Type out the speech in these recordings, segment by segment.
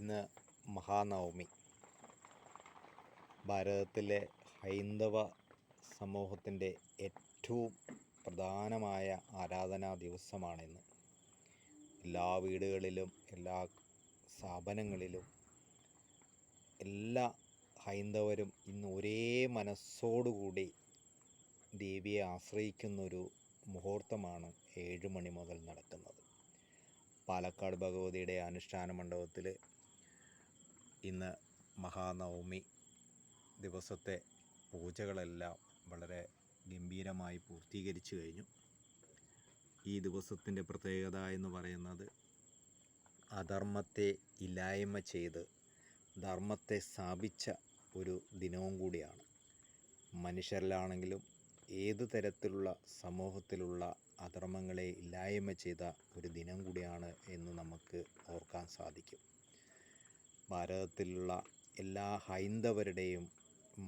ഇന്ന് മഹാനവമി. ഭാരതത്തിലെ ഹൈന്ദവ സമൂഹത്തിൻ്റെ ഏറ്റവും പ്രധാനമായ ആരാധനാ ദിവസമാണിന്ന്. എല്ലാ വീടുകളിലും എല്ലാ സ്ഥാപനങ്ങളിലും എല്ലാ ഹൈന്ദവരും ഇന്ന് ഒരേ മനസ്സോടുകൂടി ദേവിയെ ആശ്രയിക്കുന്നൊരു മുഹൂർത്തമാണ് 7 മണി മുതൽ നടക്കുന്നത്. പാലക്കാട് ഭഗവതിയുടെ അനുഷ്ഠാന മണ്ഡപത്തിൽ ഇന്ന് മഹാനവമി ദിവസത്തെ പൂജകളെല്ലാം വളരെ ഗംഭീരമായി പൂർത്തീകരിച്ചു കഴിഞ്ഞു. ഈ ദിവസത്തിൻ്റെ പ്രത്യേകത എന്ന് പറയുന്നത് അധർമ്മത്തെ ഇല്ലായ്മ ചെയ്ത് ധർമ്മത്തെ സ്ഥാപിച്ച ഒരു ദിനവും കൂടിയാണ്. മനുഷ്യരിലാണെങ്കിലും ഏത് തരത്തിലുള്ള സമൂഹത്തിലുള്ള അധർമ്മങ്ങളെ ഇല്ലായ്മ ചെയ്ത ഒരു ദിനം കൂടിയാണ് എന്ന് നമുക്ക് ഓർക്കാൻ സാധിക്കും. ഭാരതത്തിലുള്ള എല്ലാ ഹൈന്ദവരുടെയും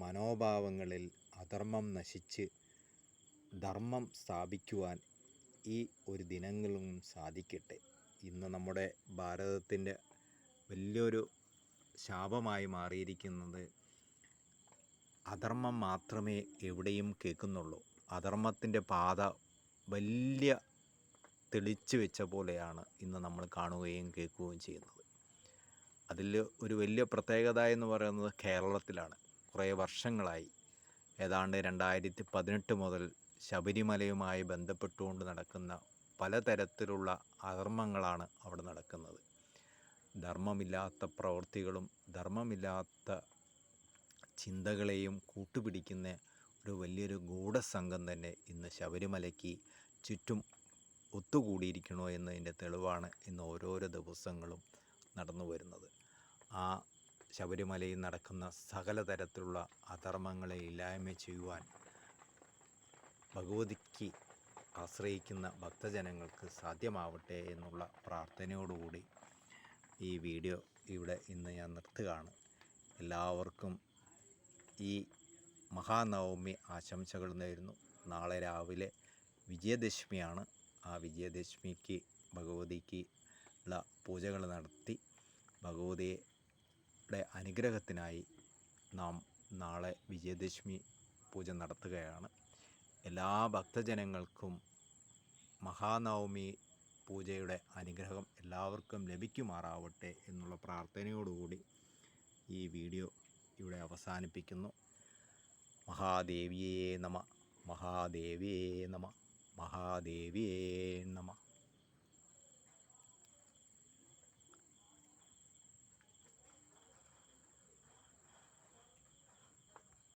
മനോഭാവങ്ങളിൽ അധർമ്മം നശിച്ച് ധർമ്മം സ്ഥാപിക്കുവാൻ ഈ ഒരു ദിനങ്ങളും സാധിക്കട്ടെ. ഇന്ന് നമ്മുടെ ഭാരതത്തിൻ്റെ വലിയൊരു ശാപമായി മാറിയിരിക്കുന്നത് അധർമ്മം മാത്രമേ എവിടെയും കേൾക്കുന്നുള്ളൂ. അധർമ്മത്തിൻ്റെ പാത വലിയ തെളിച്ചു വെച്ച പോലെയാണ് ഇന്ന് നമ്മൾ കാണുകയും കേൾക്കുകയും ചെയ്യുന്നത്. അതിൽ ഒരു വലിയ പ്രത്യേകത എന്ന് പറയുന്നത് കേരളത്തിലാണ്. കുറേ വർഷങ്ങളായി, ഏതാണ്ട് 2018 മുതൽ ശബരിമലയുമായി ബന്ധപ്പെട്ടുകൊണ്ട് നടക്കുന്ന പലതരത്തിലുള്ള അധർമ്മങ്ങളാണ് അവിടെ നടക്കുന്നത്. ധർമ്മമില്ലാത്ത പ്രവൃത്തികളും ധർമ്മമില്ലാത്ത ചിന്തകളെയും കൂട്ടുപിടിക്കുന്ന ഒരു വലിയൊരു ഗൂഢസംഘം തന്നെ ഇന്ന് ശബരിമലയ്ക്ക് ചുറ്റും ഒത്തുകൂടിയിരിക്കണോ എന്നതിൻ്റെ തെളിവാണ് ഇന്ന് ഓരോരോ ദിവസങ്ങളും നടന്നു വരുന്നത്. ആ ശബരിമലയിൽ നടക്കുന്ന സകല തരത്തിലുള്ള അധർമ്മങ്ങളെ ഇല്ലായ്മ ചെയ്യുവാൻ ഭഗവതിക്ക് ആശ്രയിക്കുന്ന ഭക്തജനങ്ങൾക്ക് സാധ്യമാവട്ടെ എന്നുള്ള പ്രാർത്ഥനയോടുകൂടി ഈ വീഡിയോ ഇവിടെ ഇന്ന് ഞാൻ നിർത്തുകയാണ്. എല്ലാവർക്കും ഈ മഹാനവമി ആശംസകൾ നേരുന്നു. നാളെ രാവിലെ വിജയദശമിയാണ്. ആ വിജയദശമിക്ക് ഭഗവതിക്ക് ഉള്ള പൂജകൾ നടത്തി ഭഗവതിയുടെ അനുഗ്രഹത്തിനായി നാം നാളെ വിജയദശമി പൂജ നടത്തുകയാണ്. എല്ലാ ഭക്തജനങ്ങൾക്കും മഹാനവമി പൂജയുടെ അനുഗ്രഹം എല്ലാവർക്കും ലഭിക്കുമാറാവട്ടെ എന്നുള്ള പ്രാർത്ഥനയോടുകൂടി ഈ വീഡിയോ ഇവിടെ അവസാനിപ്പിക്കുന്നു. മഹാദേവിയേ നമഃ, മഹാദേവിയേ നമഃ, മഹാദേവിയേ നമഃ.